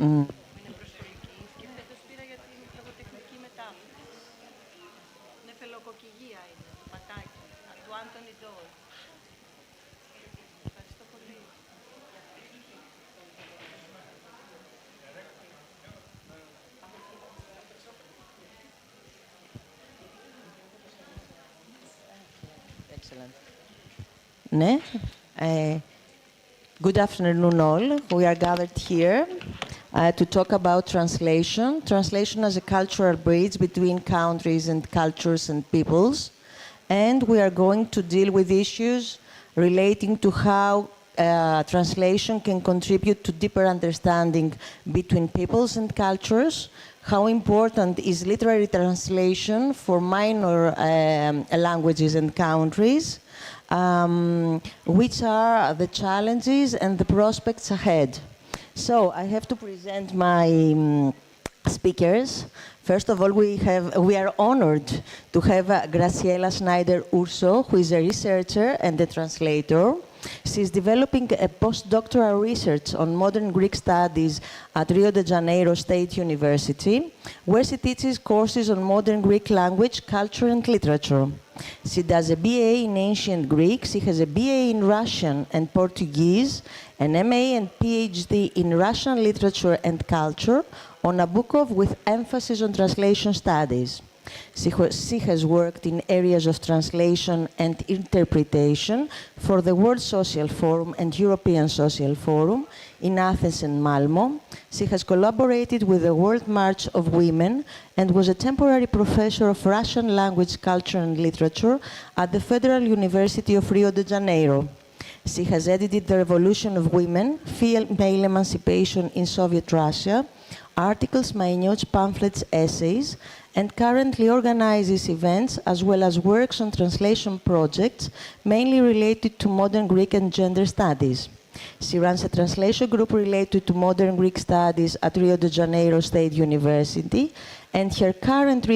Είναι προσωρική και φέτος πήρα για την λογοτεχνική μετάφραση. Νεφελοκοκυγία είναι, το πατάκι, του Άντωνι Ντόι. Ευχαριστώ πολύ. Excellent. Ναι. Good afternoon all. We are gathered here to talk about translation. Translation as a cultural bridge between countries and cultures and peoples. And we are going to deal with issues relating to how translation can contribute to deeper understanding between peoples and cultures, how important is literary translation for minor languages and countries, which are the challenges and the prospects ahead. So I have to present my speakers. First of all, we are honored to have Graciela Schneider-Urso, who is a researcher and a translator. She's developing a postdoctoral research on modern Greek studies at Rio de Janeiro State University, where she teaches courses on modern Greek language, culture, and literature. She does a BA in ancient Greek. She has a BA in Russian and Portuguese, an MA and PhD in Russian literature and culture on Nabokov with emphasis on translation studies. She has worked in areas of translation and interpretation for the World Social Forum and European Social Forum in Athens and Malmo. She has collaborated with the World March of Women and was a temporary professor of Russian language, culture, and literature at the Federal University of Rio de Janeiro. She has edited The Revolution of Women, Female Emancipation in Soviet Russia, articles, minutes, pamphlets, essays, and currently organizes events as well as works on translation projects, mainly related to modern Greek and gender studies. She runs a translation group related to modern Greek studies at Rio de Janeiro State University, and her current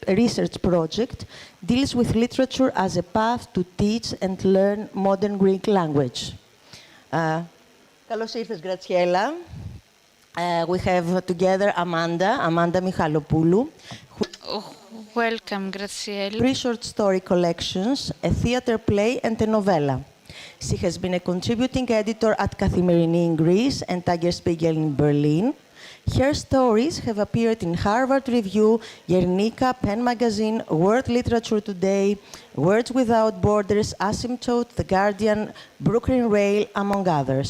research project deals with literature as a path to teach and learn modern Greek language. Καλώς ήρθες, Graciela. We have together Amanda Michalopoulou. Welcome, Graciela. 3 short story collections, a theater play, and a novella. She has been a contributing editor at Kathimerini in Greece and Tagesspiegel in Berlin. Her stories have appeared in Harvard Review, Guernica, Pen Magazine, World Literature Today, Words Without Borders, Asymptote, The Guardian, Brooklyn Rail, among others.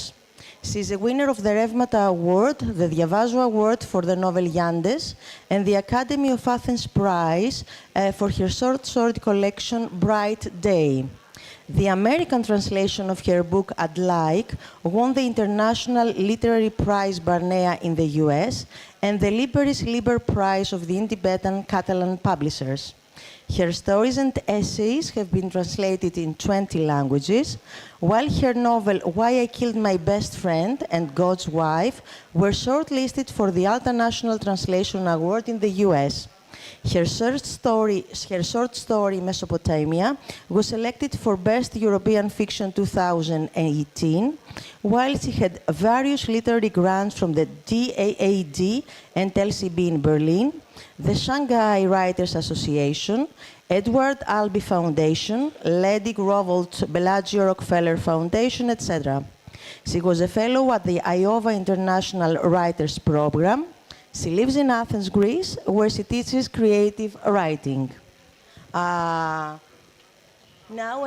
She is a winner of the Revmata Award, the Diavazo Award for the novel Yandes, and the Academy of Athens Prize for her short story collection Bright Day. The American translation of her book I'd Like won the International Literary Prize Barnea in the US and the Liberis Liber Prize of the Independent Catalan Publishers. Her stories and essays have been translated in 20 languages, while her novel Why I Killed My Best Friend and God's Wife were shortlisted for the Alta National Translation Award in the US. Her short story Mesopotamia was selected for Best European Fiction 2018, while she had various literary grants from the DAAD and LCB in Berlin, the Shanghai Writers Association, Edward Albee Foundation, Lady Grovold Bellagio Rockefeller Foundation, etc. She was a fellow at the Iowa International Writers Program. She lives in Athens, Greece, where she teaches creative writing. Now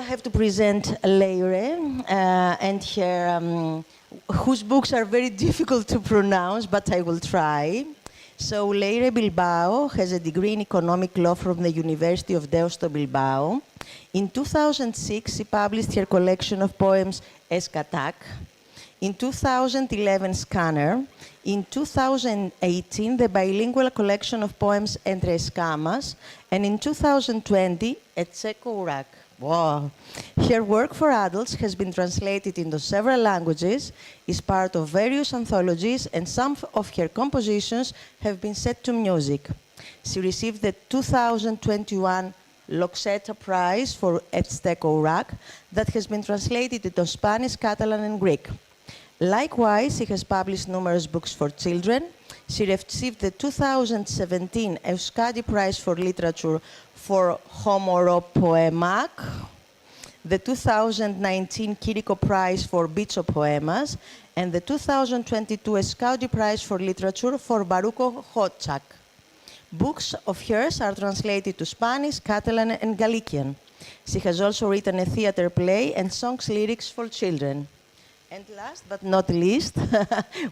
I have to present Leire and her, whose books are very difficult to pronounce, but I will try. So Leire Bilbao has a degree in economic law from the University of Deusto Bilbao. In 2006, she published her collection of poems Eskatak. In 2011, Scanner. In 2018, the bilingual collection of poems Entre Escamas. And in 2020, Etseko Urak. Wow. Her work for adults has been translated into several languages, is part of various anthologies, and some of her compositions have been set to music. She received the 2021 Loxeta Prize for Etseko Urak that has been translated into Spanish, Catalan, and Greek. Likewise, she has published numerous books for children. She received the 2017 Euskadi Prize for Literature for Homoropoemak, the 2019 Kiriko Prize for Bicho Poemas, and the 2022 Euskadi Prize for Literature for Baruko Hochak. Books of hers are translated to Spanish, Catalan, and Galician. She has also written a theater play and songs lyrics for children. And last but not least,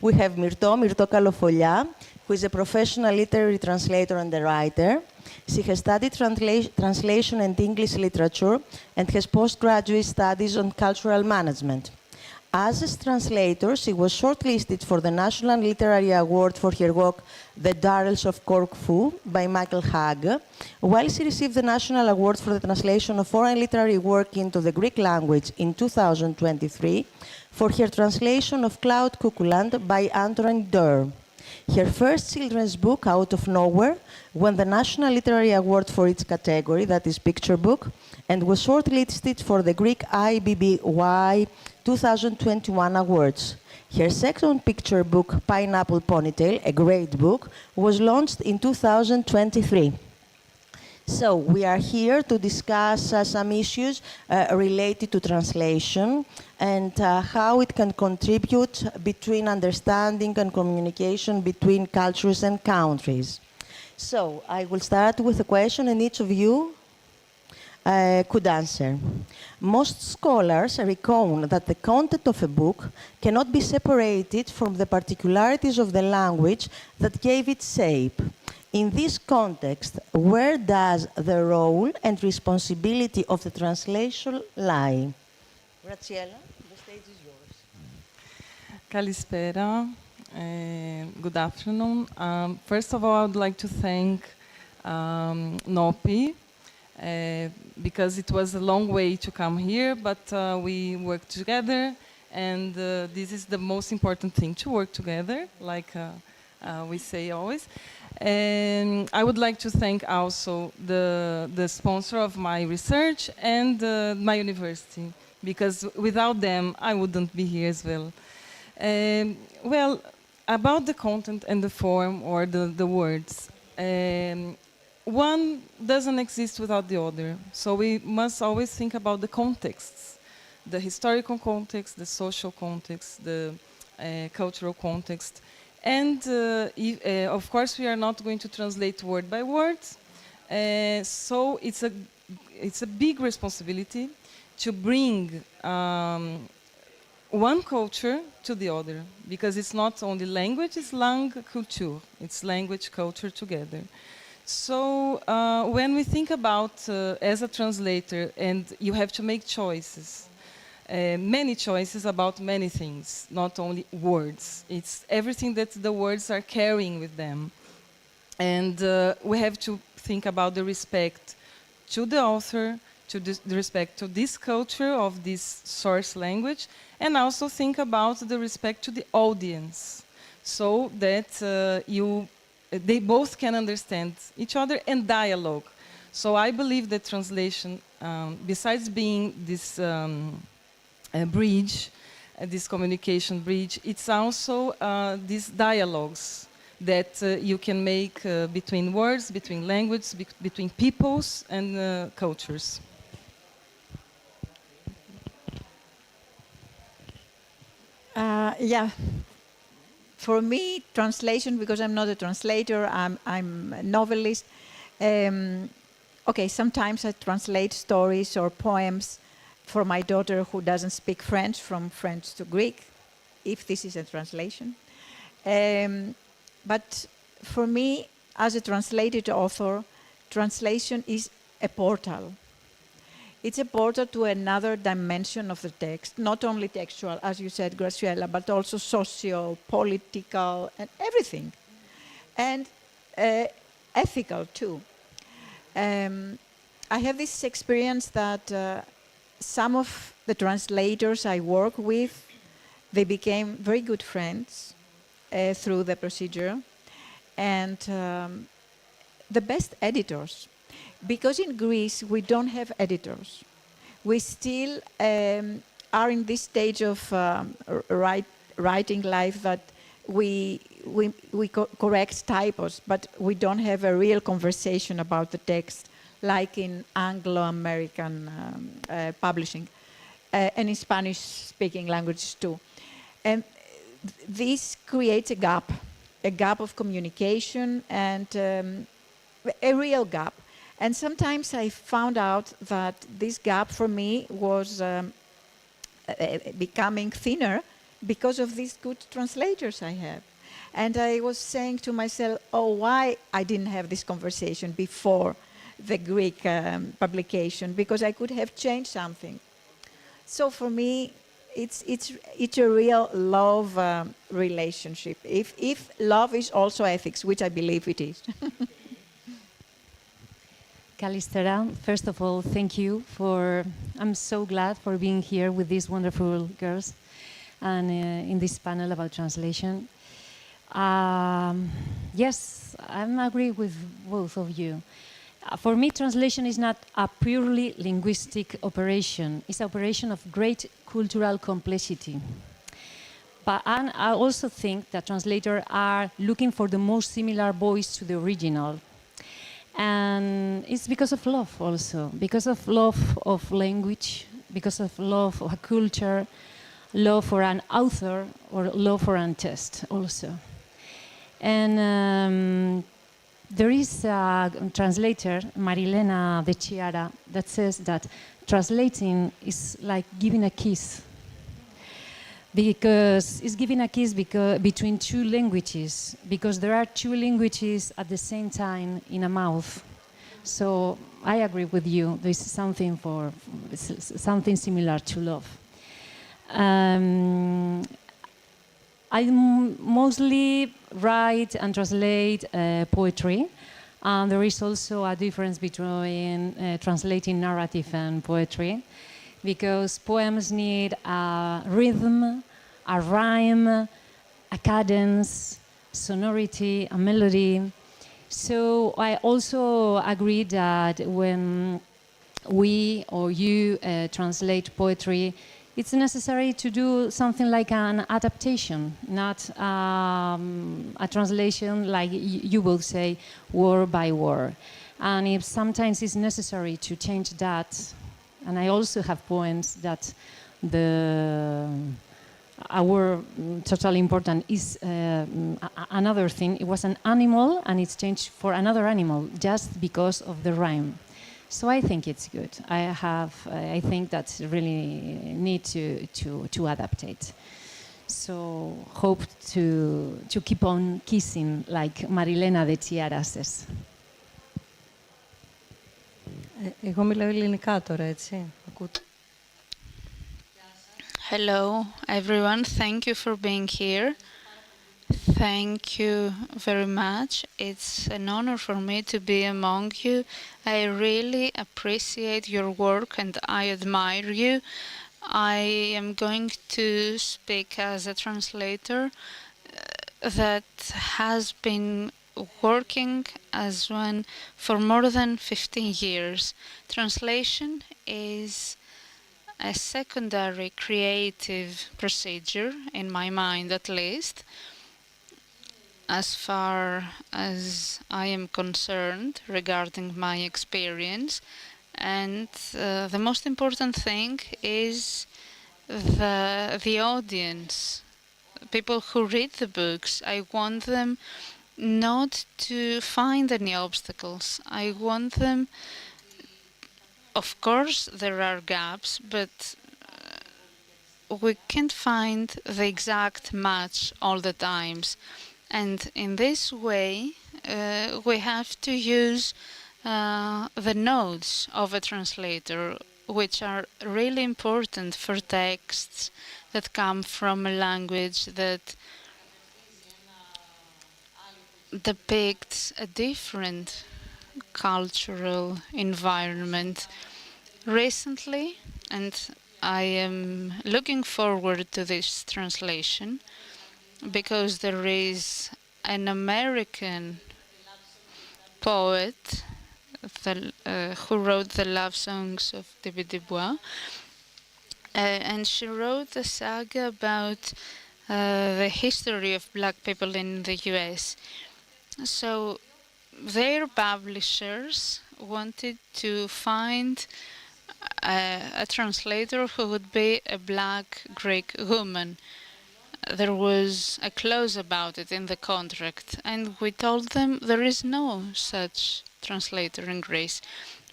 we have Myrto Kalofolia, who is a professional literary translator and a writer. She has studied translation and English literature and has postgraduate studies on cultural management. As a translator, she was shortlisted for the National Literary Award for her work, The Darrells of Corfu, by Michael Hagg, while she received the National Award for the translation of foreign literary work into the Greek language in 2023 for her translation of Cloud Cuckooland by Antoine Doerr. Her first children's book, Out of Nowhere, won the National Literary Award for its category, that is picture book, and was shortlisted for the Greek IBBY 2021 awards. Her second picture book, Pineapple Ponytail, a great book, was launched in 2023. So we are here to discuss some issues related to translation and how it can contribute between understanding and communication between cultures and countries. So I will start with a question, and each of you could answer. Most scholars reckon that the content of a book cannot be separated from the particularities of the language that gave it shape. In this context, where does the role and responsibility of the translation lie? Graziella, the stage is yours. Kalispera. Good afternoon. First of all, I would like to thank NOPI because it was a long way to come here, but we worked together, and this is the most important thing, to work together, like we say always. And I would like to thank also the sponsor of my research and my university, because without them I wouldn't be here as well. Well, about the content and the form or the words, one doesn't exist without the other. So we must always think about the contexts, the historical context, the social context, the cultural context. And of course, we are not going to translate word by word. So it's a big responsibility to bring one culture to the other, because it's not only language, it's langue culture. It's language, culture together. So when we think about, as a translator, and you have to make choices, many choices about many things, not only words. It's everything that the words are carrying with them. And we have to think about the respect to the author, to the respect to this culture of this source language, and also think about the respect to the audience, so that they both can understand each other and dialogue. So I believe that translation, besides being this bridge, this communication bridge, it's also these dialogues that you can make between words, between languages, between peoples and cultures. Yeah. For me, translation, because I'm not a translator, I'm a novelist. Okay, sometimes I translate stories or poems for my daughter who doesn't speak French, from French to Greek, if this is a translation. But for me, as a translated author, translation is a portal. It's a portal to another dimension of the text, not only textual, as you said, Graciela, but also socio, political, and everything. And ethical, too. I have this experience that some of the translators I work with, they became very good friends through the procedure. And the best editors. Because in Greece, we don't have editors. We still are in this stage of writing life that we correct typos, but we don't have a real conversation about the text, like in Anglo-American publishing, and in Spanish-speaking languages too. And this creates a gap of communication and a real gap. And sometimes I found out that this gap for me was becoming thinner because of these good translators I have. And I was saying to myself, oh, why I didn't have this conversation before the Greek publication, because I could have changed something. So for me, it's a real love relationship. If love is also ethics, which I believe it is. Kalistera, first of all, thank you I'm so glad for being here with these wonderful girls and in this panel about translation. Yes, I agree with both of you. For me, translation is not a purely linguistic operation. It's an operation of great cultural complexity. But I also think that translators are looking for the most similar voice to the original. And it's because of love also, because of love of language, because of love of a culture, love for an author, or love for a text also. And there is a translator, Marilena de Chiara, that says that translating is like giving a kiss. Because it's giving a kiss between two languages, because there are two languages at the same time in a mouth. So I agree with you. There is something similar to love. I mostly write and translate poetry. And there is also a difference between translating narrative and poetry, because poems need a rhythm, a rhyme, a cadence, sonority, a melody. So I also agree that when we or you translate poetry, it's necessary to do something like an adaptation, not a translation like you will say word by word. And if sometimes it's necessary to change that, and I also have poems that our totally important is another thing. It was an animal and it's changed for another animal just because of the rhyme. So I think it's good. I think that really need to adaptate. So hope to keep on kissing like Marilena de Chiara says. Εγώ μιλάω ελληνικά τώρα, έτσι. Ακούτε. Hello, everyone. Thank you for being here. Thank you very much. It's an honor for me to be among you. I really appreciate your work and I admire you. I am going to speak as a translator that has been working as one for more than 15 years. Translation is a secondary creative procedure, in my mind at least, as far as I am concerned regarding my experience. And the most important thing is the audience, people who read the books. I want them not to find any obstacles. I want them, of course there are gaps, but we can't find the exact match all the times. And in this way, we have to use the notes of a translator, which are really important for texts that come from a language that depicts a different cultural environment. Recently, and I am looking forward to this translation, because there is an American poet who wrote the love songs of David Dubois, and she wrote a saga about the history of black people in the US. So their publishers wanted to find a translator who would be a black Greek woman. There was a clause about it in the contract, and we told them there is no such translator in Greece.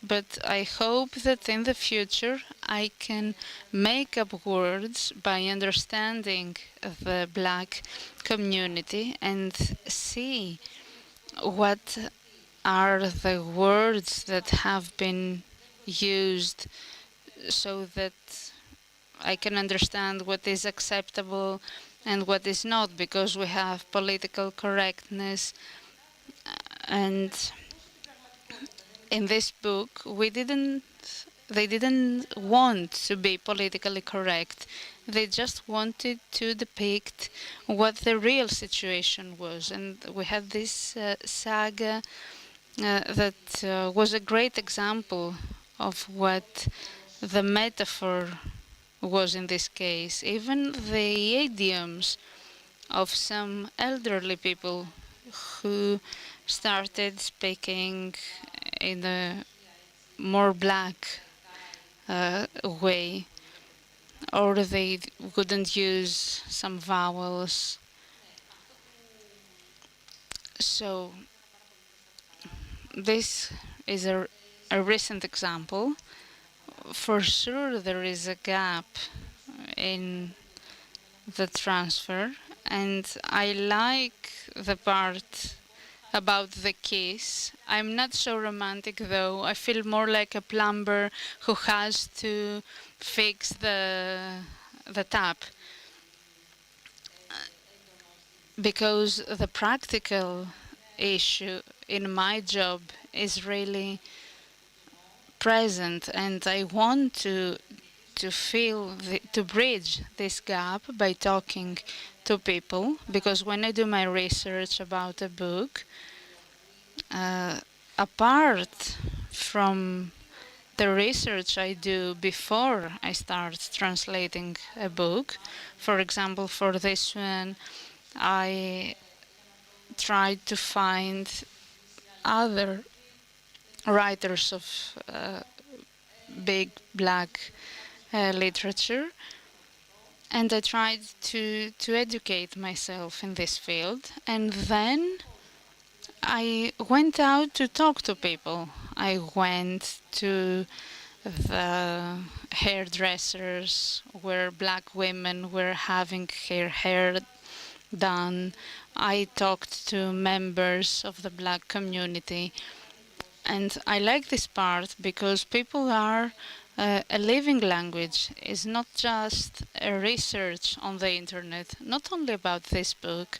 But I hope that in the future I can make up words by understanding the black community and see what are the words that have been used so that I can understand what is acceptable and what is not, because we have political correctness. And in this book, they didn't want to be politically correct. They just wanted to depict what the real situation was. And we had this saga that was a great example of what the metaphor was in this case. Even the idioms of some elderly people who started speaking in a more black way, or they wouldn't use some vowels. So this is a recent example. For sure there is a gap in the transfer, and I like the part about the kiss. I'm not so romantic though. I feel more like a plumber who has to fix the tap, because the practical issue in my job is really present, and I want to bridge this gap by talking to people, because when I do my research about a book, apart from the research I do before I start translating a book, for example, for this one, I tried to find other writers of big black literature, and I tried to educate myself in this field, and then I went out to talk to people. I went to the hairdressers where black women were having their hair done. I talked to members of the black community. And I like this part because people are a living language. It's not just a research on the internet, not only about this book.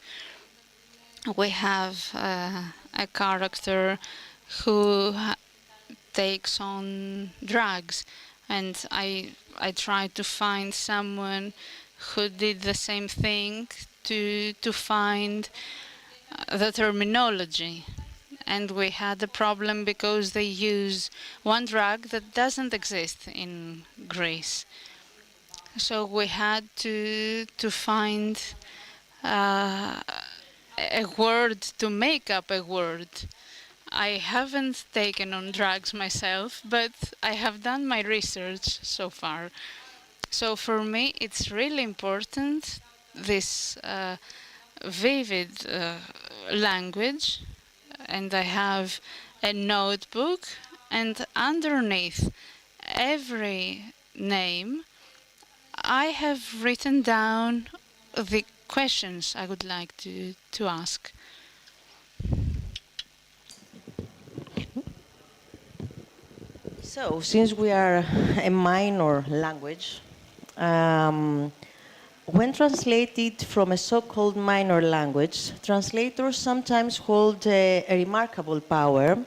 We have a character who takes on drugs, and I tried to find someone who did the same thing to find the terminology. And we had a problem because they use one drug that doesn't exist in Greece. So we had to find a word to make up a word. I haven't taken on drugs myself, but I have done my research so far. So for me, it's really important, this vivid language. And I have a notebook, and underneath every name I have written down the questions I would like to ask. So, since we are a minor language, when translated from a so-called minor language, translators sometimes hold a remarkable power,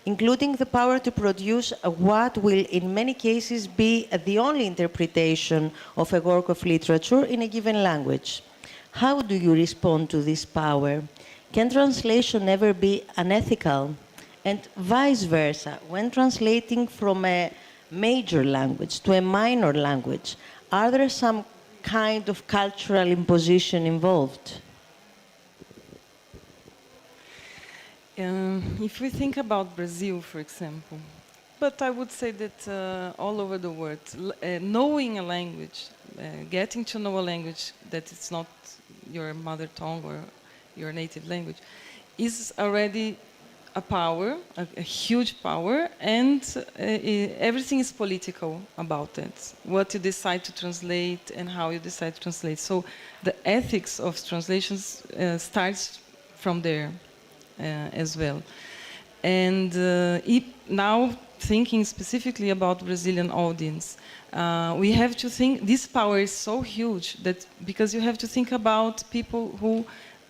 including the power to produce what will in many cases be the only interpretation of a work of literature in a given language. How do you respond to this power? Can translation ever be unethical? And vice versa, when translating from a major language to a minor language, are there some kind of cultural imposition involved? If we think about Brazil, for example, but I would say that all over the world, knowing a language, getting to know a language that is not your mother tongue or your native language, is already a power, a huge power, and everything is political about it. What you decide to translate and how you decide to translate. So the ethics of translations starts from there as well. And now thinking specifically about Brazilian audience, we have to think, this power is so huge that because you have to think about people who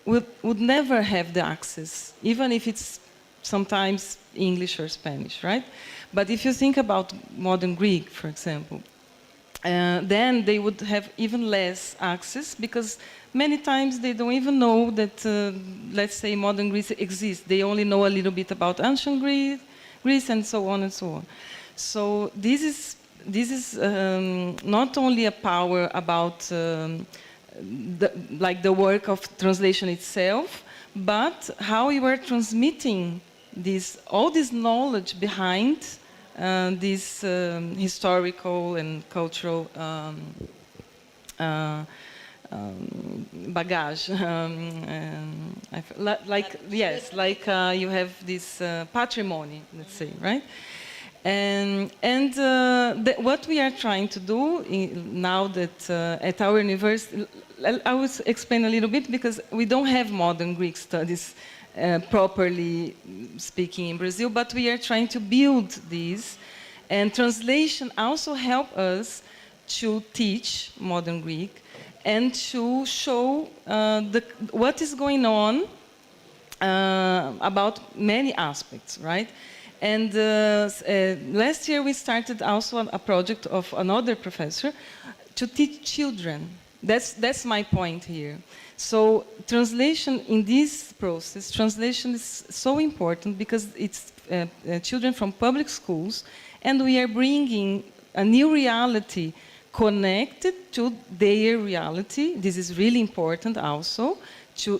would never have the access, even if it's sometimes English or Spanish, right? But if you think about modern Greek, for example, then they would have even less access because many times they don't even know that, let's say, modern Greece exists. They only know a little bit about ancient Greece and so on and so on. So this is not only a power about the work of translation itself, but how you are transmitting all this knowledge behind this historical and cultural bagage. You have this patrimony, let's say, right? What we are trying to do now that at our university, I will explain a little bit because we don't have modern Greek studies properly speaking in Brazil, but we are trying to build these. And translation also help us to teach modern Greek and to show what is going on about many aspects, right? And last year we started also a project of another professor to teach children. That's my point here. So translation in this process, translation is so important because it's children from public schools, and we are bringing a new reality connected to their reality. This is really important also.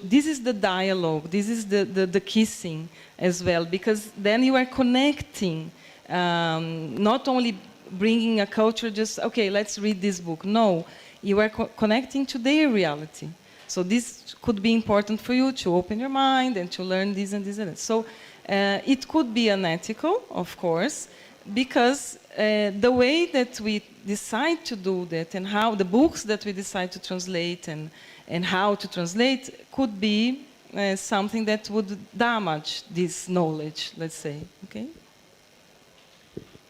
This is the dialogue, this is the kissing as well, because then you are connecting, not only bringing a culture just, okay, let's read this book. No, you are connecting to their reality. So this could be important for you to open your mind and to learn this and this and that. So it could be unethical, of course, because the way that we decide to do that and how the books that we decide to translate and how to translate could be something that would damage this knowledge, let's say, okay?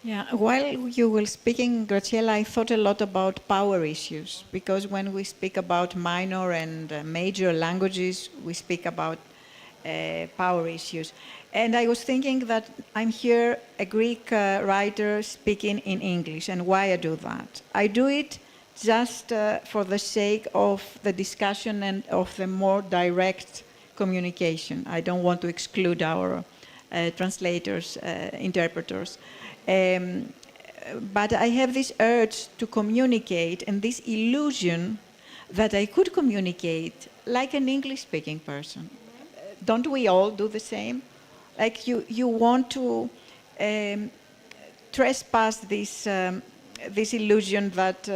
Yeah, while you were speaking, Graciela, I thought a lot about power issues, because when we speak about minor and major languages, we speak about power issues. And I was thinking that I'm here, a Greek writer speaking in English, and why I do that? I do it just for the sake of the discussion and of the more direct communication. I don't want to exclude our translators, interpreters. But I have this urge to communicate and this illusion that I could communicate like an English-speaking person. Don't we all do the same? Like you want to trespass this, this illusion that,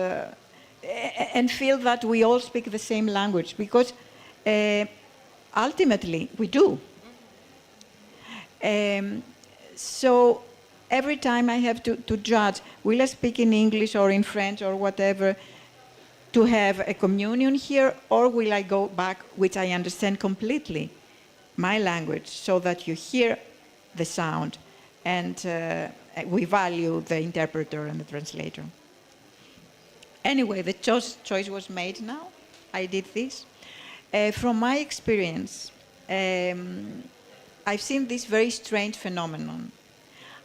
and feel that we all speak the same language, because ultimately we do. So every time I have to judge, will I speak in English or in French or whatever to have a communion here, or will I go back, which I understand completely, my language, so that you hear the sound and we value the interpreter and the translator. Anyway, the choice was made now. I did this. From my experience, I've seen this very strange phenomenon.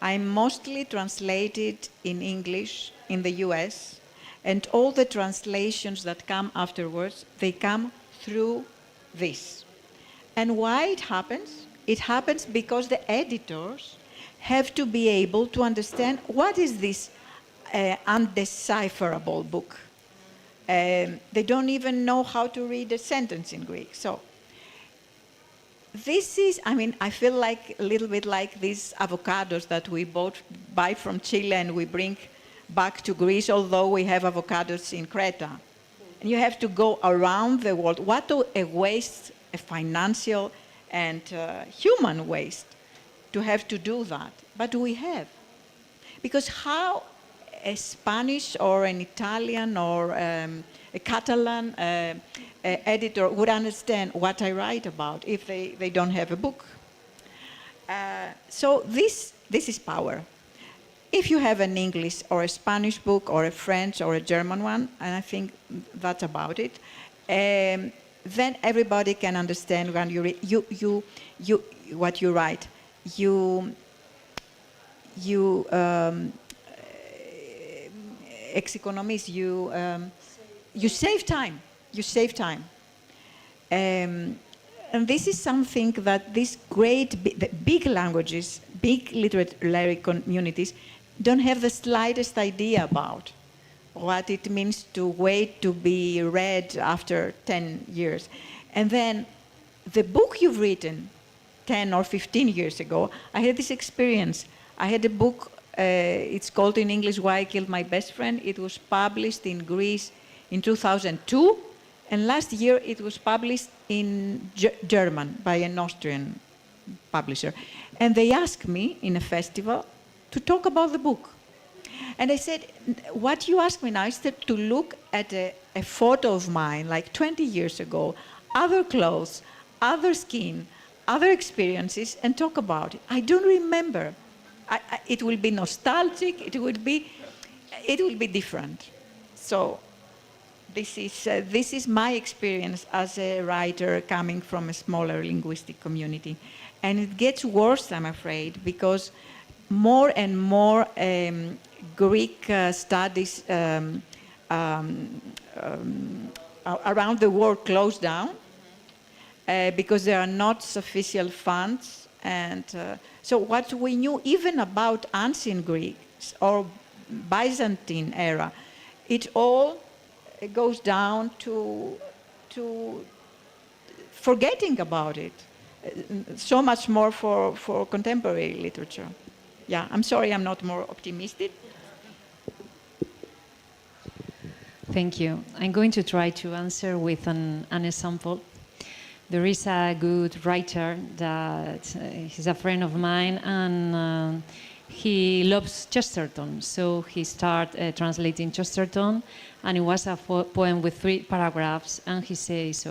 I'm mostly translated in English in the US, and all the translations that come afterwards, they come through this. And why it happens? It happens because the editors have to be able to understand what is this undecipherable book. They don't even know how to read a sentence in Greek. So this is, I mean, I feel like a little bit like these avocados that we buy from Chile and we bring back to Greece, although we have avocados in Creta. And you have to go around the world. What a waste, a financial and human waste to have to do that. But we have. Because how a Spanish or an Italian or a Catalan editor would understand what I write about if they don't have a book? So this is power. If you have an English or a Spanish book or a French or a German one, and I think that's about it, then everybody can understand when you read, what you write. Εξοικονομείς, you save time. You save time. And this is something that these great, big languages, big literary communities don't have the slightest idea about what it means to wait to be read after 10 years. And then the book you've written 10 or 15 years ago, I had this experience. I had a book, it's called in English, Why I Killed My Best Friend. It was published in Greece in 2002, and last year it was published in German by an Austrian publisher. And they asked me in a festival to talk about the book. And I said, what you ask me now is to look at a photo of mine, like 20 years ago, other clothes, other skin, other experiences, and talk about it. I don't remember. It will be nostalgic, it will be different. So this is my experience as a writer coming from a smaller linguistic community. And it gets worse, I'm afraid, because more and more Greek studies around the world close down because there are not sufficient funds. And so what we knew even about ancient Greeks or Byzantine era, it all goes down to forgetting about it. So much more for contemporary literature. Yeah, I'm sorry I'm not more optimistic. Thank you. I'm going to try to answer with an example. There is a good writer that he's a friend of mine, and he loves Chesterton. So he started translating Chesterton, and it was a poem with 3 paragraphs. And he says,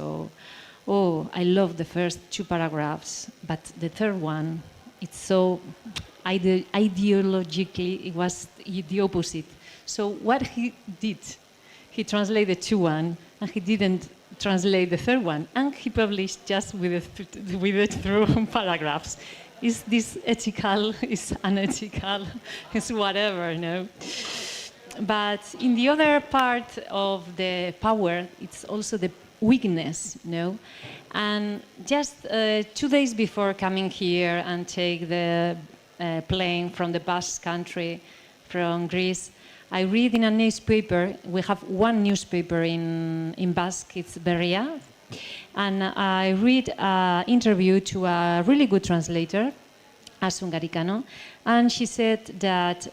oh, I love the first 2 paragraphs, but the third one, it's so ideologically, it was the opposite. So what he did, he translated 2 and he didn't translate the third one, and he published just with the 3 paragraphs. Is this ethical? Is unethical? Is whatever, no? But in the other part of the power, it's also the weakness, no? And just 2 days before coming here and take the plane from the Basque country, from Greece, I read in a newspaper. We have one newspaper in Basque, it's Berria, and I read an interview to a really good translator, Asun Garicano, and she said that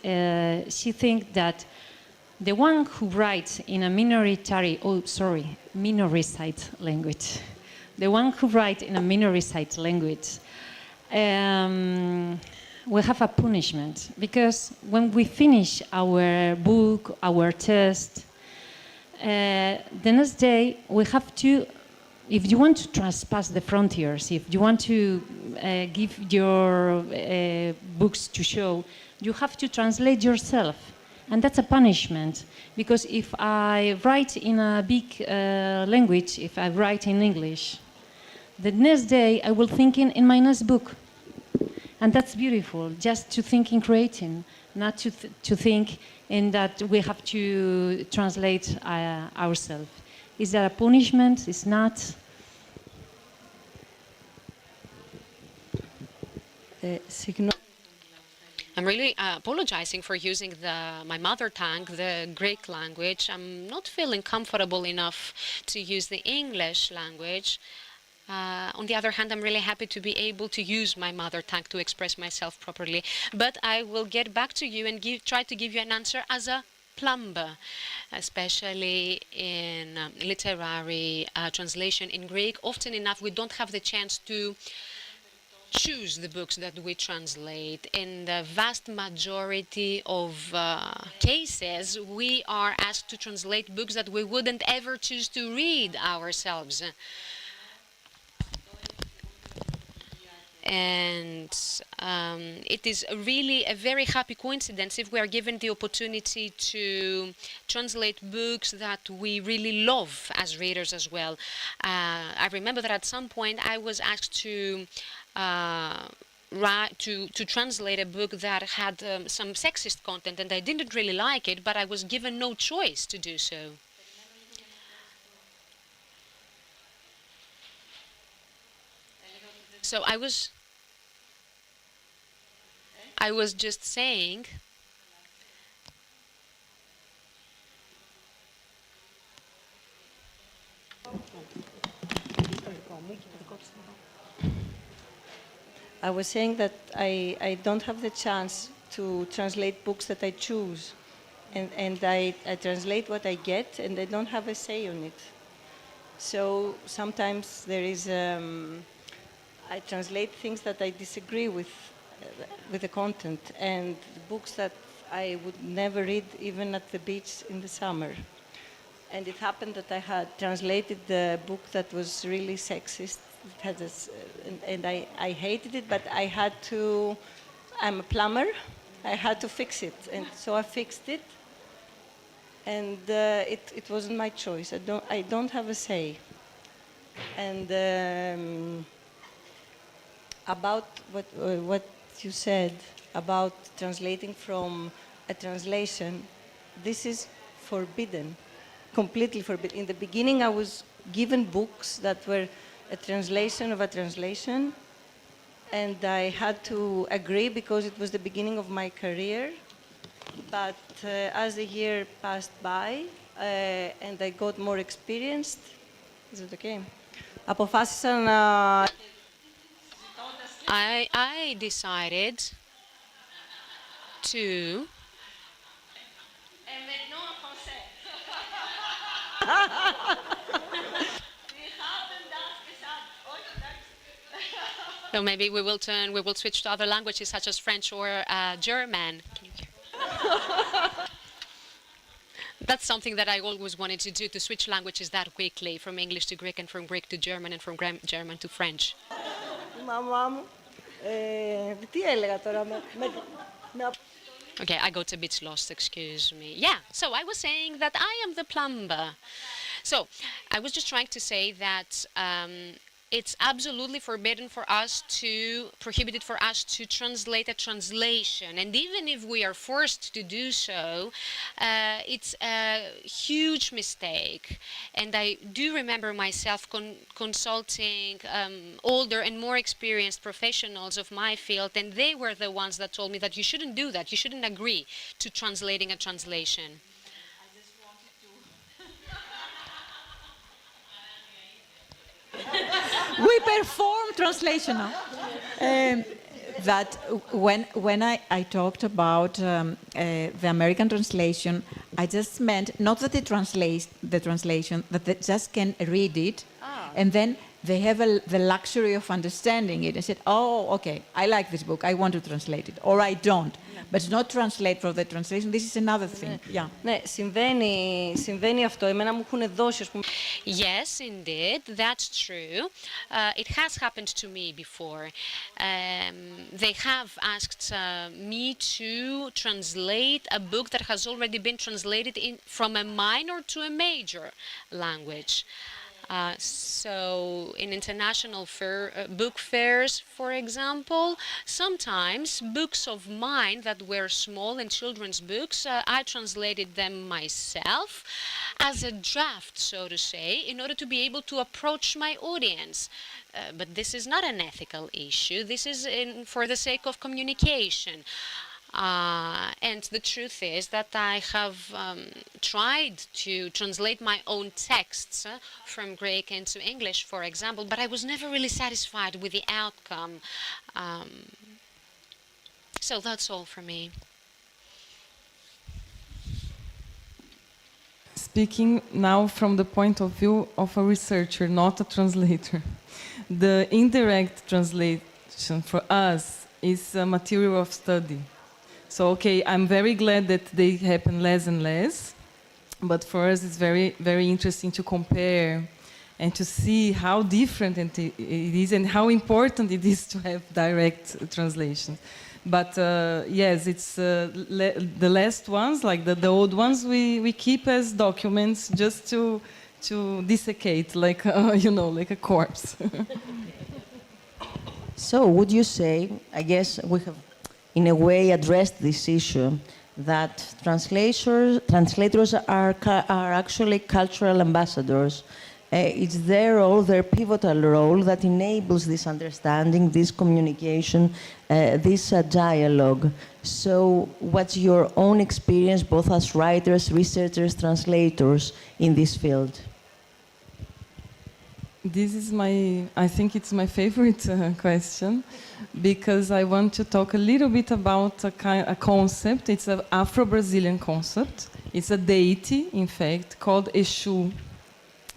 she thinks that the one who writes in a minoritized language, the one who writes in a minoritized language, we have a punishment, because when we finish our book, our test, the next day we have to, if you want to trespass the frontiers, if you want to give your books to show, you have to translate yourself. And that's a punishment, because if I write in a big language, if I write in English, the next day I will think in my next book. And that's beautiful, just to think in creating, not to think in that we have to translate ourselves. Is that a punishment? It's not. I'm really apologizing for using my mother tongue, the Greek language. I'm not feeling comfortable enough to use the English language. On the other hand, I'm really happy to be able to use my mother tongue to express myself properly. But I will get back to you and try to give you an answer as a plumber, especially in literary translation in Greek. Often enough, we don't have the chance to choose the books that we translate. In the vast majority of cases, we are asked to translate books that we wouldn't ever choose to read ourselves. And it is really a very happy coincidence if we are given the opportunity to translate books that we really love as readers as well. I remember that at some point I was asked to translate a book that had some sexist content, and I didn't really like it, but I was given no choice to do so. So I was just saying I was saying that I don't have the chance to translate books that I choose. And I translate what I get, and I don't have a say on it. So sometimes there is, I translate things that I disagree with the content, and books that I would never read even at the beach in the summer. And it happened that I had translated the book that was really sexist. It had this, and I hated it, but I had to, I'm a plumber, I had to fix it. And so I fixed it, and it wasn't my choice. I don't have a say. And about what you said about translating from a translation, this is forbidden, completely forbidden. In the beginning, I was given books that were a translation of a translation, and I had to agree because it was the beginning of my career. But as the year passed by and I got more experienced, is it okay? Αποφάσισα να... I decided to so maybe we will switch to other languages such as French or German. That's something that I always wanted to do, to switch languages that quickly, from English to Greek and from Greek to German and from German to French. Μαμά μου, τι έλεγα τώρα, Okay, I got a bit lost, excuse me. Yeah, so I was saying that I am the plumber. So I was just trying to say that it's absolutely prohibited for us to translate a translation. And even if we are forced to do so, it's a huge mistake. And I do remember myself consulting older and more experienced professionals of my field, and they were the ones that told me that you shouldn't do that. You shouldn't agree to translating a translation. We perform translation now. That when I talked about the American translation, I just meant not that they translate the translation, that they just can read it, and then they have the luxury of understanding it and said, oh, okay, I like this book, I want to translate it, or I don't. But not translate for the translation, this is another thing. Yeah. Ναι, συμβαίνει αυτό. Εμένα μου έχουν δώσει, ας πούμε. Yes, indeed, that's true. It has happened to me before. They have asked me to translate a book that has already been translated from a minor to a major language. So in international book fairs, for example, sometimes books of mine that were small and children's books, I translated them myself as a draft, so to say, in order to be able to approach my audience. But this is not an ethical issue. This is for the sake of communication. And the truth is that I have tried to translate my own texts from Greek into English, for example, but I was never really satisfied with the outcome. So that's all for me. Speaking now from the point of view of a researcher, not a translator, the indirect translation for us is a material of study. So, okay, I'm very glad that they happen less and less, but for us it's very, very interesting to compare and to see how different it is and how important it is to have direct translations. But yes, it's the last ones, like the old ones, we keep as documents just to dissecate, like you know, like a corpse. So, would you say, I guess we have, in a way, addressed this issue, that translators are actually cultural ambassadors? It's their role, their pivotal role, that enables this understanding, this communication, this dialogue. So, what's your own experience, both as writers, researchers, translators, in this field? This is I think it's my favorite question, because I want to talk a little bit about a concept. It's an Afro-Brazilian concept. It's a deity, in fact, called Exu.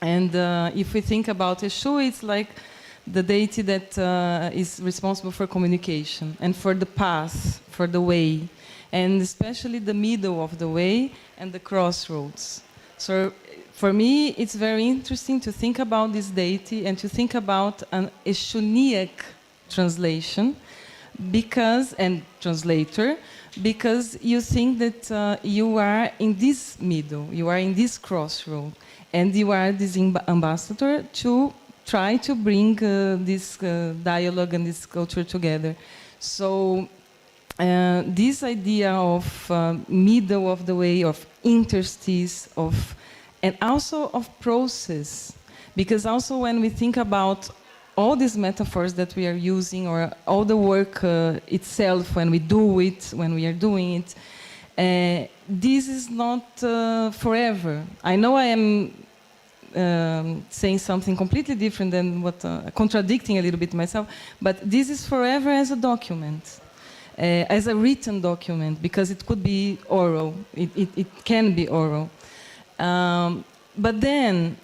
And if we think about Exu, it's like the deity that is responsible for communication and for the path, for the way, and especially the middle of the way and the crossroads. So for me, it's very interesting to think about this deity and to think about an Exuniac translation and translator, because you think that you are in this middle, you are in this crossroad, and you are this ambassador to try to bring this dialogue and this culture together. So this idea of middle of the way, of interstice, and also of process, because also when we think about all these metaphors that we are using, or all the work itself, when we do it, when we are doing it, this is not forever. I know I am saying something completely different than what, contradicting a little bit myself, but this is forever as a document, as a written document, because it could be oral, it can be oral. But then,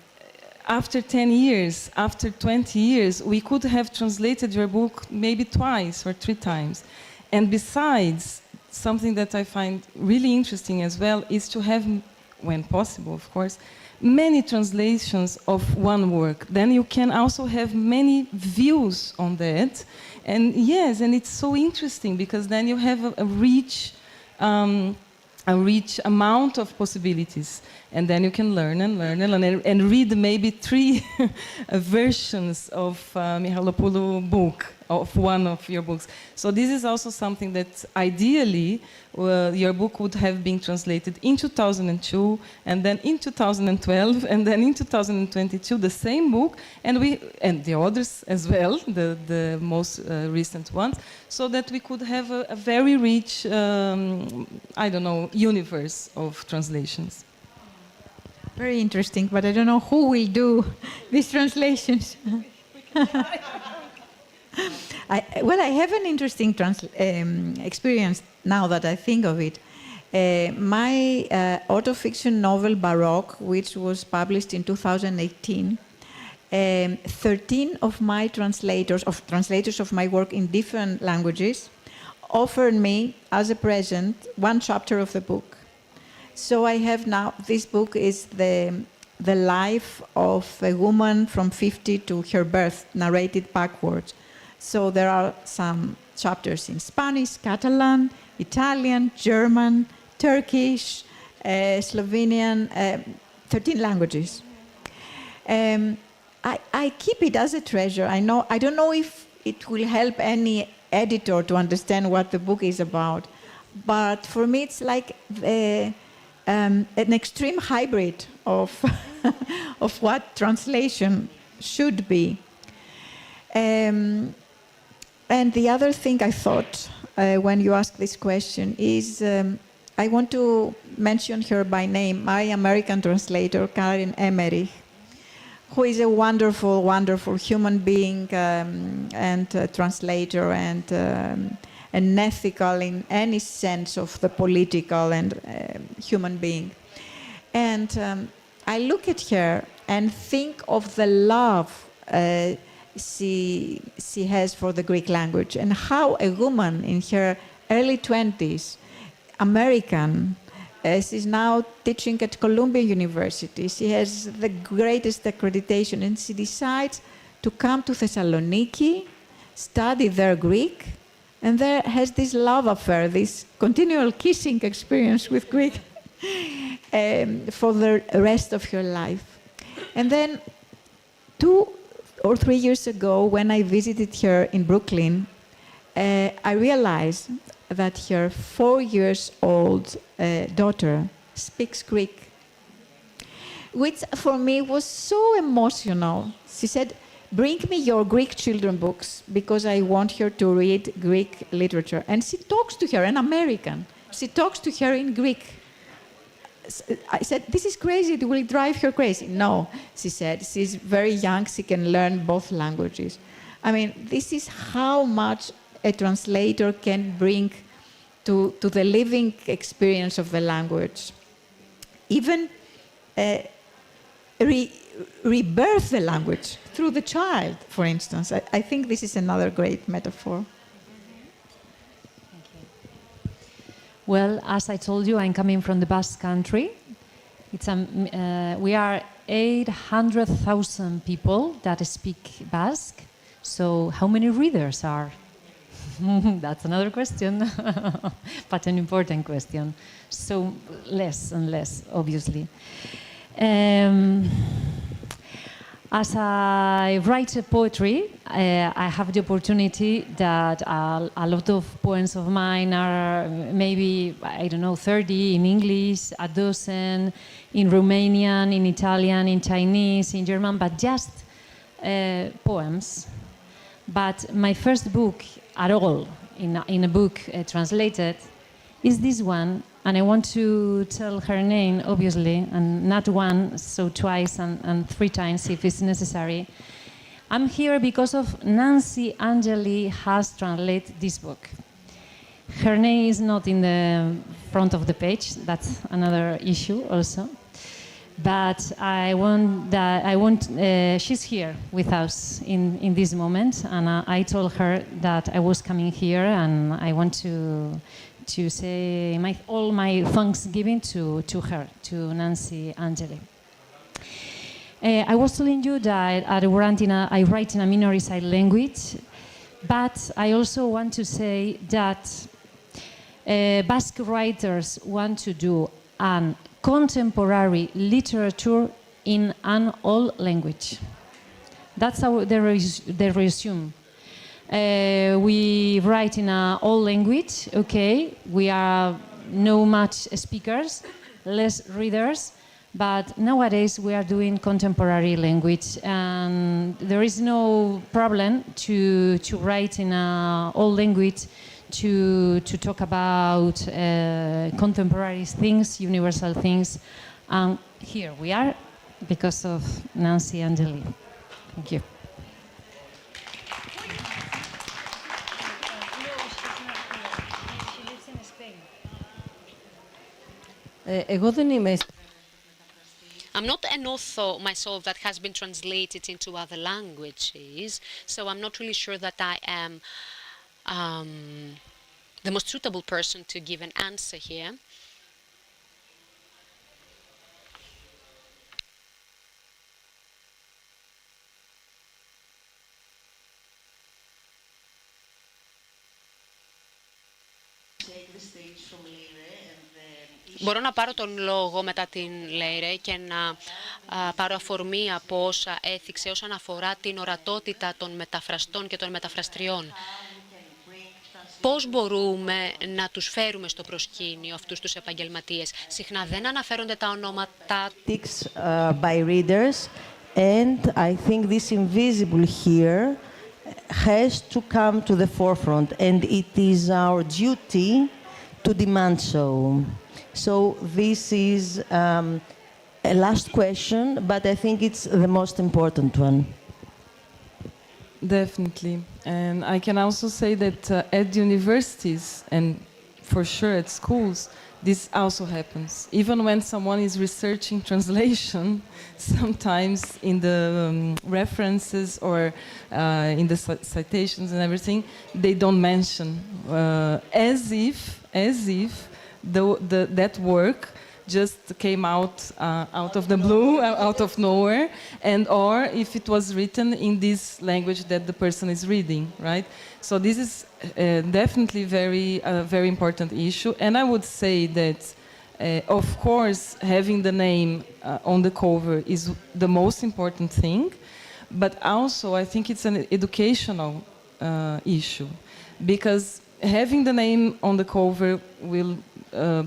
after 10 years, after 20 years, we could have translated your book maybe twice or 3 times. And besides, something that I find really interesting as well is to have, when possible, of course, many translations of one work. Then you can also have many views on that. And yes, and it's so interesting, because then you have a rich amount of possibilities, and then you can learn and learn and learn and read maybe 3 versions of Michalopoulou book, of one of your books. So this is also something that ideally your book would have been translated in 2002, and then in 2012, and then in 2022, the same book, and the others as well, the most recent ones, so that we could have a very rich, I don't know, universe of translations. Very interesting, but I don't know who will do these translations. I have an interesting experience now that I think of it. My autofiction novel Baroque, which was published in 2018, 13 of my translators of my work in different languages offered me as a present 1 chapter of the book. So I have now, this book is the life of a woman from 50 to her birth, narrated backwards. So there are some chapters in Spanish, Catalan, Italian, German, Turkish, Slovenian, 13 languages. I keep it as a treasure. I don't know if it will help any editor to understand what the book is about, but for me it's like an extreme hybrid of, of what translation should be. And the other thing I thought when you ask this question is I want to mention her by name, my American translator, Karen Emmerich, who is a wonderful, wonderful human being and translator and ethical in any sense of the political and human being. And I look at her and think of the love she has for the Greek language and how a woman in her early 20s, American, she's now teaching at Columbia University. She has the greatest accreditation and she decides to come to Thessaloniki, study their Greek, and there has this love affair, this continual kissing experience with Greek for the rest of her life. And then 2 or 3 years ago, when I visited her in Brooklyn, I realized that her 4-year-old daughter speaks Greek, which for me was so emotional. She said, "Bring me your Greek children books because I want her to read Greek literature." And she talks to her, an American. She talks to her in Greek. I said, "This is crazy, it will drive her crazy." "No," she said, "she's very young, she can learn both languages." I mean, this is how much a translator can bring to the living experience of the language. Even rebirth the language through the child, for instance. I think this is another great metaphor. Well, as I told you, I'm coming from the Basque country. We are 800,000 people that speak Basque. So how many readers are? That's another question, but an important question. So less and less, obviously. As I write poetry, I have the opportunity that a lot of poems of mine are maybe, I don't know, 30 in English, a dozen in Romanian, in Italian, in Chinese, in German, but just poems. But my first book at all, in a book translated, is this one. And I want to tell her name, obviously, and not once, so twice and 3 times if it's necessary. I'm here because of Nancy Angeli has translated this book. Her name is not in the front of the page. That's another issue also. But she's here with us in this moment, and I told her that I was coming here, and I want to say all my thanksgiving to her, to Nancy Angeli. I was telling you that at Urantina I write in a minoritized language, but I also want to say that Basque writers want to do an contemporary literature in an old language. That's the resume. We write in an old language, okay, we are no much speakers, less readers, but nowadays we are doing contemporary language, and there is no problem to write in an old language, to talk about contemporary things, universal things, and here we are because of Nancy Angeli. Thank you. I'm not an author myself that has been translated into other languages, so I'm not really sure that I am the most suitable person to give an answer here. Μπορώ να πάρω τον λόγο μετά την Λέιρε και να πάρω αφορμή από όσα έθιξε όσον αφορά την ορατότητα των μεταφραστών και των μεταφραστριών. Πώς μπορούμε να τους φέρουμε στο προσκήνιο αυτούς τους επαγγελματίες? Συχνά δεν αναφέρονται τα ονόματα by readers, and I think this invisible here has to come to the forefront, and it is our duty to demand so. So this is a last question, but I think it's the most important one. Definitely. And I can also say that at universities and for sure at schools, this also happens. Even when someone is researching translation, sometimes in the references or in the citations and everything, they don't mention as if that work just came out of the blue, out of nowhere, and or if it was written in this language that the person is reading, right? So this is definitely very important issue, and I would say that, of course, having the name on the cover is the most important thing, but also I think it's an educational issue, because having the name on the cover will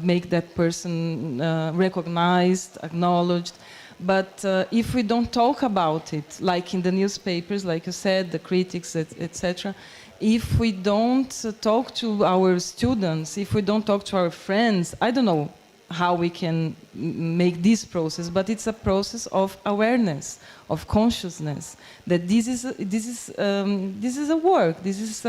make that person recognized, acknowledged. But if we don't talk about it, like in the newspapers, like you said, the critics, etc., if we don't talk to our students, if we don't talk to our friends, I don't know how we can make this process, but it's a process of awareness, of consciousness, that this is a work. This is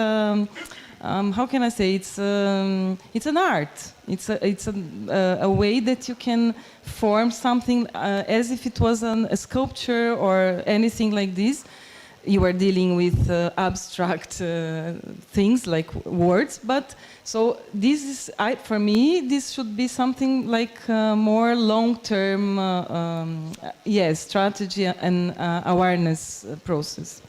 how can I say? It's an art. It's a way that you can form something as if it was a sculpture or anything like this. You are dealing with abstract things like words, but so this is, for me, this should be something like more long-term, strategy and awareness process.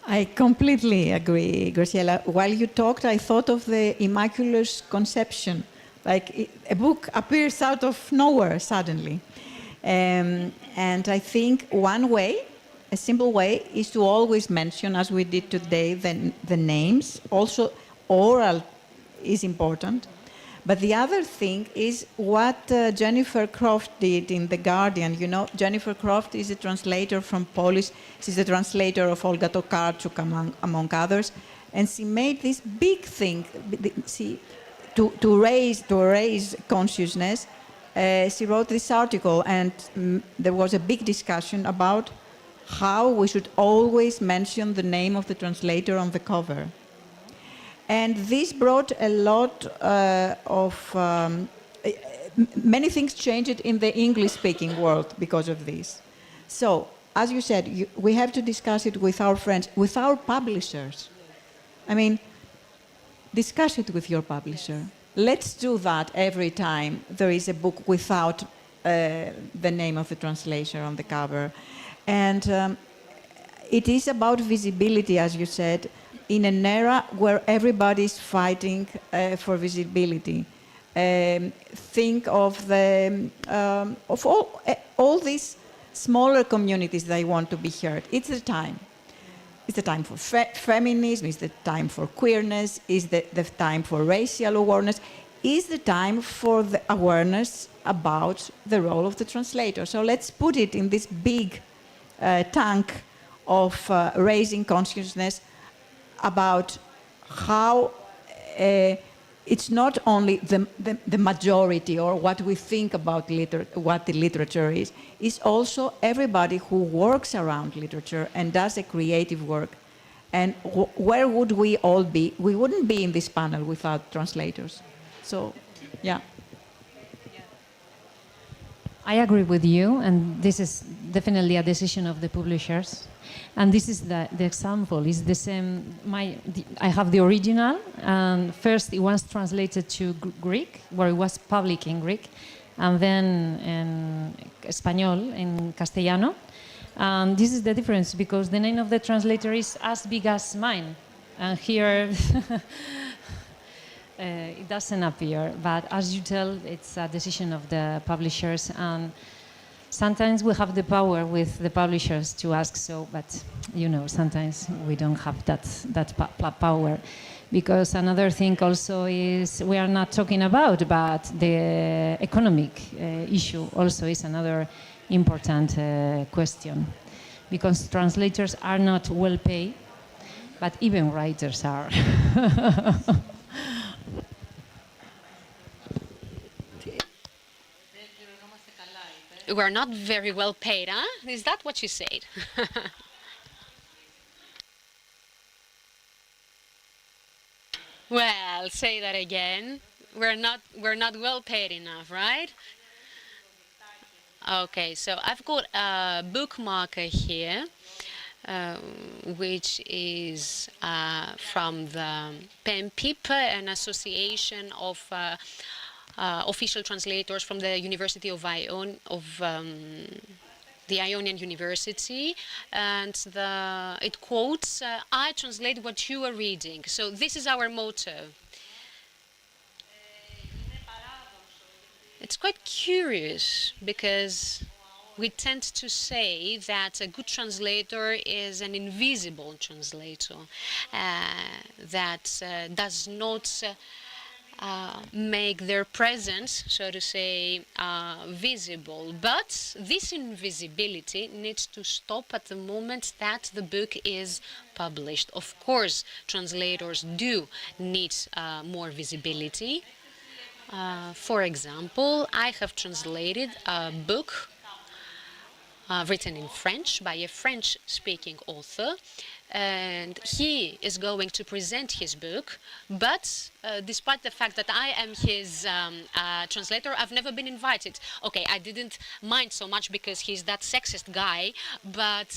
I completely agree, Graciela. While you talked, I thought of the Immaculate Conception. Like a book appears out of nowhere suddenly. And I think one way, a simple way, is to always mention, as we did today, the names. Also, oral is important. But the other thing is what Jennifer Croft did in The Guardian. You know, Jennifer Croft is a translator from Polish. She's a translator of Olga Tokarczuk, among others. And she made this big thing to raise consciousness. She wrote this article, and there was a big discussion about how we should always mention the name of the translator on the cover. And this brought a lot many things changed in the English-speaking world because of this. So, as you said, we have to discuss it with our friends, with our publishers. I mean, discuss it with your publisher. Let's do that every time there is a book without the name of the translator on the cover. And it is about visibility, as you said, in an era where everybody is fighting for visibility. Think of all these smaller communities that want to be heard. It's the time. It's the time for feminism, it's the time for queerness, it's the time for racial awareness, it's the time for the awareness about the role of the translator. So let's put it in this big tank of raising consciousness about how it's not only the majority or what we think about what the literature is, it's also everybody who works around literature and does a creative work. And where would we all be? We wouldn't be in this panel without translators. So, yeah. I agree with you, and this is definitely a decision of the publishers. And this is the example. It's the same. I have the original, and first it was translated to Greek, where it was published in Greek, and then in Español, in Castellano. And this is the difference, because the name of the translator is as big as mine, and here it doesn't appear. But as you tell, it's a decision of the publishers, and sometimes we have the power with the publishers to ask so, but you know, sometimes we don't have that power. Because another thing also is we are not talking about, but the economic issue also is another important question. Because translators are not well paid, but even writers are. We're not very well paid, huh? Is that what you said? Well, say that again. We're not well paid enough, right? Okay, so I've got a bookmarker here, uh, which is from the PEMPIP, an association of official translators from the University of the Ionian University, and it quotes, "I translate what you are reading." So this is our motto. It's quite curious because we tend to say that a good translator is an invisible translator that does not make their presence, so to say, visible. But this invisibility needs to stop at the moment that the book is published. Of course, translators do need more visibility. For example, I have translated a book written in French by a French-speaking author, and he is going to present his book, but despite the fact that I am his translator, I've never been invited. Okay, I didn't mind so much because he's that sexist guy, but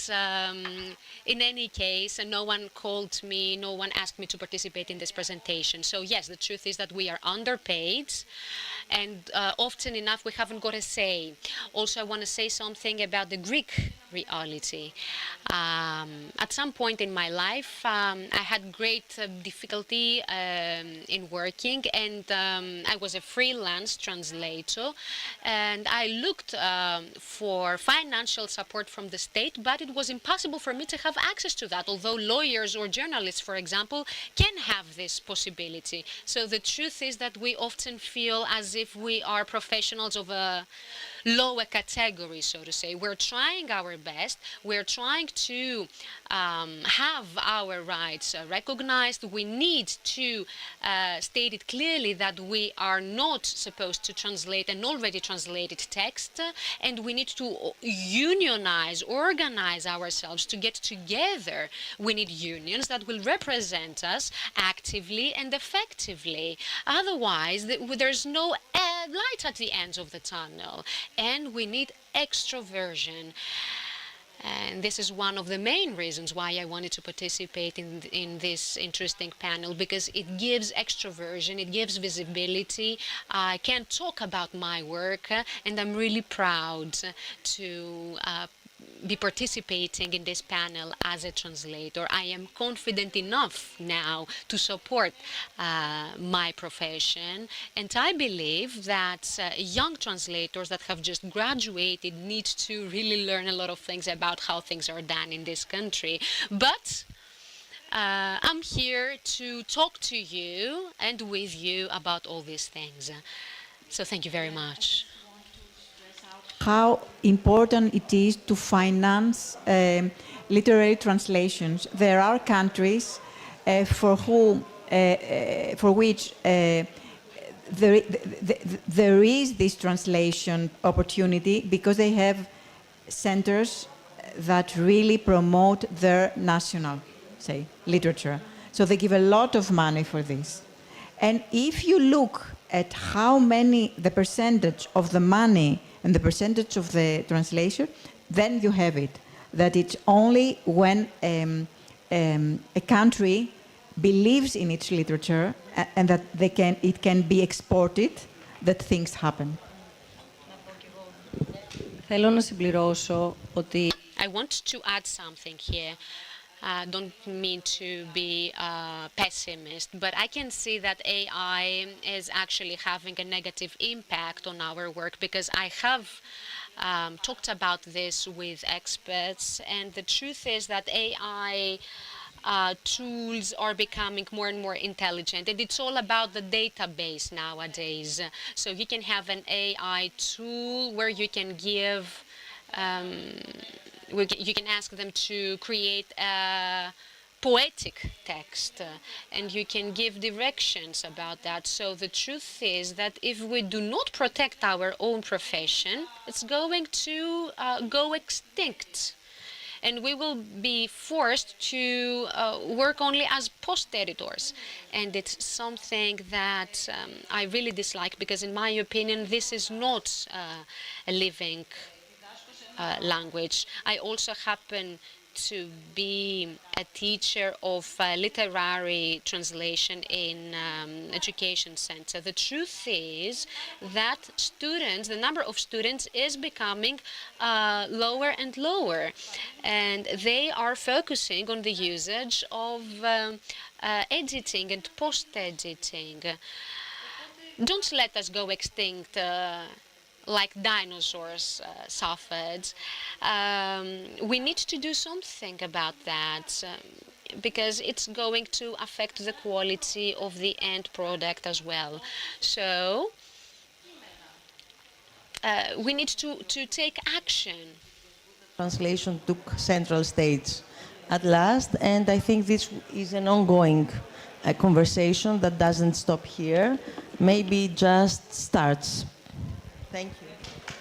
in any case, no one called me, no one asked me to participate in this presentation. So yes, the truth is that we are underpaid, and often enough we haven't got a say. Also, I want to say something about the Greek reality. At some point in my life, I had great difficulty in working, and I was a freelance translator, and I looked for financial support from the state, but it was impossible for me to have access to that, although lawyers or journalists, for example, can have this possibility. So the truth is that we often feel as if we are professionals of a lower category, so to say. We're trying our best. We're trying to have our rights recognized. We need to state it clearly that we are not supposed to translate an already translated text, and we need to unionize, organize ourselves to get together. We need unions that will represent us actively and effectively. Otherwise, there's no light at the end of the tunnel, and we need extroversion. And this is one of the main reasons why I wanted to participate in this interesting panel, because it gives extroversion, it gives visibility. I can talk about my work, and I'm really proud to be participating in this panel as a translator. I am confident enough now to support my profession, and I believe that young translators that have just graduated need to really learn a lot of things about how things are done in this country. But I'm here to talk to you and with you about all these things. So thank you very much. How important it is to finance literary translations. There are countries for which there is this translation opportunity because they have centers that really promote their national, say, literature. So they give a lot of money for this. And if you look at how many, the percentage of the money and the percentage of the translation, then you have it. That it's only when a country believes in its literature and that it can be exported that things happen. Θέλω να συμπληρώσω ότι I want to add something here. Don't mean to be a pessimist, but I can see that AI is actually having a negative impact on our work, because I have talked about this with experts, and the truth is that AI tools are becoming more and more intelligent, and it's all about the database nowadays. So you can have an AI tool where you can give you can ask them to create a poetic text, and you can give directions about that. So the truth is that if we do not protect our own profession, it's going to go extinct. And we will be forced to work only as post editors. And it's something that I really dislike, because in my opinion, this is not a living language. I also happen to be a teacher of literary translation in education center. The truth is that students, the number of students is becoming lower and lower, and they are focusing on the usage of editing and post-editing. Don't let us go extinct like dinosaurs suffered. We need to do something about that, because it's going to affect the quality of the end product as well. So we need to take action. Translation took central stage at last, and I think this is an ongoing conversation that doesn't stop here. Maybe just starts. Thank you.